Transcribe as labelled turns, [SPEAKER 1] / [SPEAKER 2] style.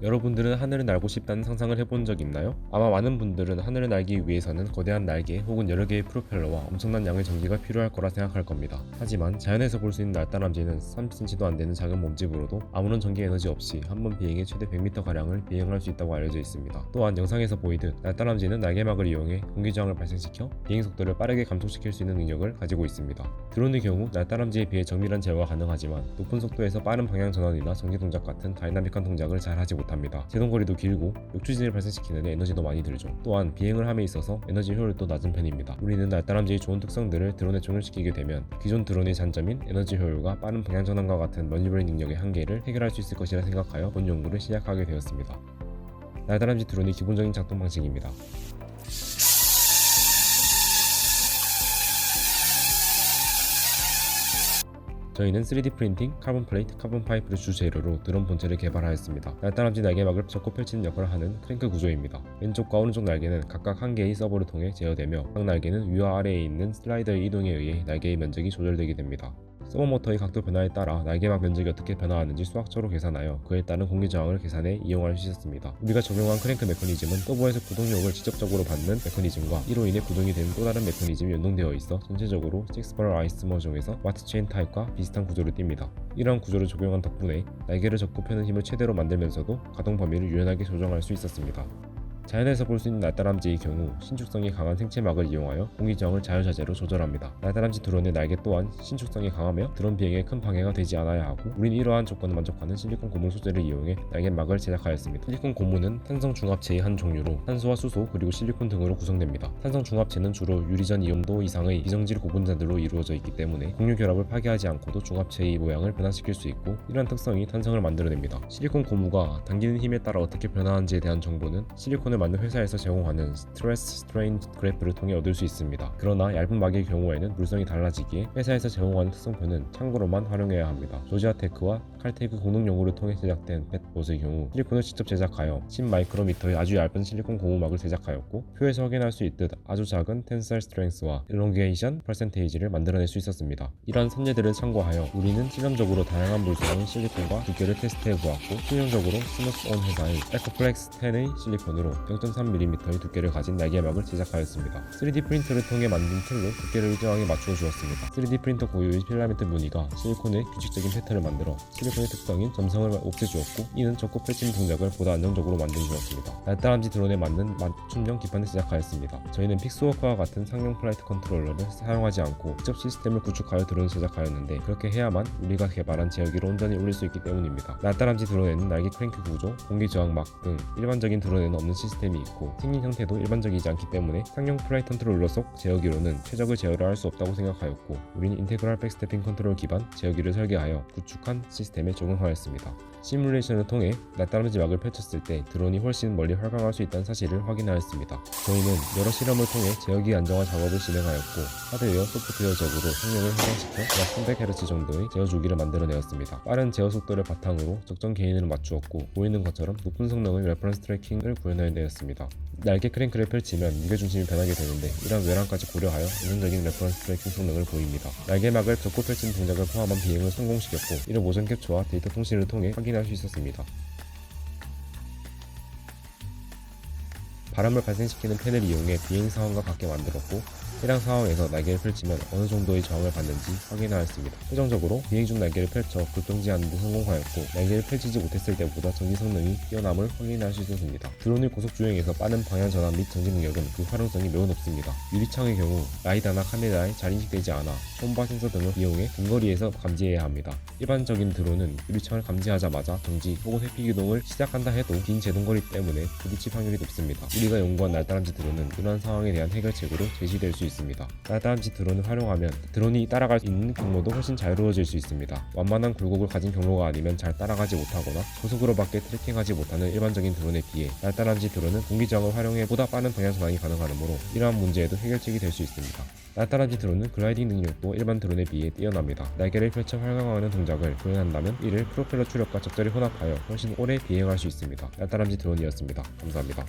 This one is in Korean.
[SPEAKER 1] 여러분들은 하늘을 날고 싶다는 상상을 해본 적 있나요? 아마 많은 분들은 하늘을 날기 위해서는 거대한 날개 혹은 여러 개의 프로펠러와 엄청난 양의 전기가 필요할 거라 생각할 겁니다. 하지만 자연에서 볼 수 있는 날다람쥐는 30cm도 안 되는 작은 몸집으로도 아무런 전기 에너지 없이 한 번 비행에 최대 100m가량을 비행할 수 있다고 알려져 있습니다. 또한 영상에서 보이듯 날다람쥐는 날개막을 이용해 공기저항을 발생시켜 비행 속도를 빠르게 감속시킬 수 있는 능력을 가지고 있습니다. 드론의 경우 날다람쥐에 비해 정밀한 제어가 가능하지만 높은 속도에서 빠른 방향 전환이나 전기 동작 같은 다이나믹한 동작을 잘 하지 못합니다. 제동거리도 길고 역추진을 발생시키는 데 에너지도 많이 들죠. 또한 비행을 함에 있어서 에너지 효율도 낮은 편입니다. 우리는 날다람쥐의 좋은 특성들을 드론에 적용시키게 되면 기존 드론의 단점인 에너지 효율과 빠른 방향 전환과 같은 멀리벌리 능력의 한계를 해결할 수 있을 것이라 생각하여 본 연구를 시작하게 되었습니다. 날다람쥐 드론의 기본적인 작동 방식입니다. 저희는 3D 프린팅, 카본 플레이트, 카본 파이프를 주재료로 드론 본체를 개발하였습니다. 날다람쥐 날개막을 접고 펼치는 역할을 하는 크랭크 구조입니다. 왼쪽과 오른쪽 날개는 각각 한 개의 서버를 통해 제어되며 각 날개는 위와 아래에 있는 슬라이더의 이동에 의해 날개의 면적이 조절되게 됩니다. 서버 모터의 각도 변화에 따라 날개막 면적이 어떻게 변화하는지 수학적으로 계산하여 그에 따른 공기 저항을 계산해 이용할 수 있었습니다. 우리가 적용한 크랭크 메커니즘은 서버에서 구동력을 직접적으로 받는 메커니즘과 이로 인해 구동이 되는 또 다른 메커니즘이 연동되어 있어 전체적으로 6발 아이스머 중에서 와트 체인 타입과 비슷한 구조를 띱니다. 이러한 구조를 적용한 덕분에 날개를 접고 펴는 힘을 최대로 만들면서도 가동 범위를 유연하게 조정할 수 있었습니다. 자연에서 볼 수 있는 날다람쥐의 경우 신축성이 강한 생체막을 이용하여 공기저항을 자유자재로 조절합니다. 날다람쥐 드론의 날개 또한 신축성이 강하며 드론 비행에 큰 방해가 되지 않아야 하고 우린 이러한 조건을 만족하는 실리콘 고무 소재를 이용해 날개막을 제작하였습니다. 실리콘 고무는 탄성 중합체의 한 종류로 탄소와 수소 그리고 실리콘 등으로 구성됩니다. 탄성 중합체는 주로 유리전 이온도 이상의 비정질 고분자들로 이루어져 있기 때문에 공유 결합을 파괴하지 않고도 중합체의 모양을 변화시킬 수 있고 이러한 특성이 탄성을 만들어냅니다. 실리콘 고무가 당기는 힘에 따라 어떻게 변화하는지에 대한 정보는 실리콘을 만든 회사에서 제공하는 스트레스 스트레인 그래프를 통해 얻을 수 있습니다. 그러나 얇은 막의 경우에는 물성이 달라지기에 회사에서 제공하는 특성표는 참고로만 활용해야 합니다. 조지아테크와 칼테크 공동 연구를 통해 제작된 펫봇의 경우 실리콘을 직접 제작하여 10마이크로미터의 아주 얇은 실리콘 고무막을 제작하였고 표에서 확인할 수 있듯 아주 작은 텐사일 스트렝스와 일롱게이션 퍼센테이지를 만들어낼 수 있었습니다. 이러한 선례들을 참고하여 우리는 실험적으로 다양한 물성의 실리콘과 두께를 테스트해 보았고 실용적으로 스무스온 회사의 에코플렉스 10의 실리콘으로 0.3mm의 두께를 가진 날개막을 제작하였습니다. 3D 프린터를 통해 만든 틀로 두께를 일정하게 맞추어 주었습니다. 3D 프린터 고유의 필라멘트 무늬가 실리콘의 규칙적인 패턴을 만들어 실리콘의 특성인 점성을 없애주었고 이는 접고 펼치는 동작을 보다 안정적으로 만들어주었습니다. 날다람쥐 드론에 맞는 맞춤형 기판을 제작하였습니다. 저희는 픽스워크와 같은 상용 플라이트 컨트롤러를 사용하지 않고 직접 시스템을 구축하여 드론을 제작하였는데 그렇게 해야만 우리가 개발한 제어기를 온전히 올릴 수 있기 때문입니다. 날다람쥐 드론에는 날개 크랭크 구조, 공기 저항막 등 일반적인 드론에는 없는 시스템이 있고 생긴 형태도 일반적이지 않기 때문에 상용 플라이트 컨트롤러 속 제어기로는 최적의 제어를 할 수 없다고 생각하였고 우리는 인테그랄 백스태핑 컨트롤 기반 제어기를 설계하여 구축한 시스템에 적용하였습니다. 시뮬레이션을 통해 날다람쥐 막을 펼쳤을 때 드론이 훨씬 멀리 활강할 수 있다는 사실을 확인하였습니다. 저희는 여러 실험을 통해 제어기 안정화 작업을 진행하였고 하드웨어, 소프트웨어적으로 성능을 향상시켜 약 300Hz 정도의 제어 주기를 만들어내었습니다. 빠른 제어 속도를 바탕으로 적정 게인을 맞추었고 보이는 것처럼 높은 성능의 레퍼런스 트래킹을 구현해내었습니다. 날개 크랭크를 펼치면 무게중심이 변하게 되는데 이런 외랑까지 고려하여 안정적인 레퍼런스 트래킹 성능을 보입니다. 날개막을 접고 펼치는 동작을 포함한 비행을 성공시켰고 이를 모션 캡처와 데이터 통신을 통해 확인할 수 있었습니다. 바람을 발생시키는 팬을 이용해 비행 상황과 같게 만들었고 해당 상황에서 날개를 펼치면 어느 정도의 저항을 받는지 확인하였습니다. 최종적으로 비행 중 날개를 펼쳐 불평지하는 데 성공하였고 날개를 펼치지 못했을 때보다 전기 성능이 뛰어남을 확인할 수 있었습니다. 드론의 고속 주행에서 빠른 방향 전환 및 전지 능력은 그 활용성이 매우 높습니다. 유리창의 경우 라이다나 카메라에 잘 인식되지 않아 홈바 센서 등을 이용해 근거리에서 감지해야 합니다. 일반적인 드론은 유리창을 감지하자마자 정지 혹은 회피 기동을 시작한다 해도 긴 제동거리 때문에 부딪힐 확률이 높습니다. 우리가 연구한 날다람쥐 드론은 이러한 상황에 대한 해결책으로 제시될 수 있습니다. 날다람쥐 드론을 활용하면 드론이 따라갈 수 있는 경로도 훨씬 자유로워질 수 있습니다. 완만한 굴곡을 가진 경로가 아니면 잘 따라가지 못하거나 고속으로밖에 트래킹하지 못하는 일반적인 드론에 비해 날다람쥐 드론은 공기저항을 활용해 보다 빠른 방향 전환이 가능하므로 이러한 문제에도 해결책이 될 수 있습니다. 날다람쥐 드론은 글라이딩 능력도 일반 드론에 비해 뛰어납니다. 날개를 펼쳐 활강하는 동작을 구현한다면 이를 프로펠러 추력과 적절히 혼합하여 훨씬 오래 비행할 수 있습니다. 날다람쥐 드론이었습니다. 감사합니다.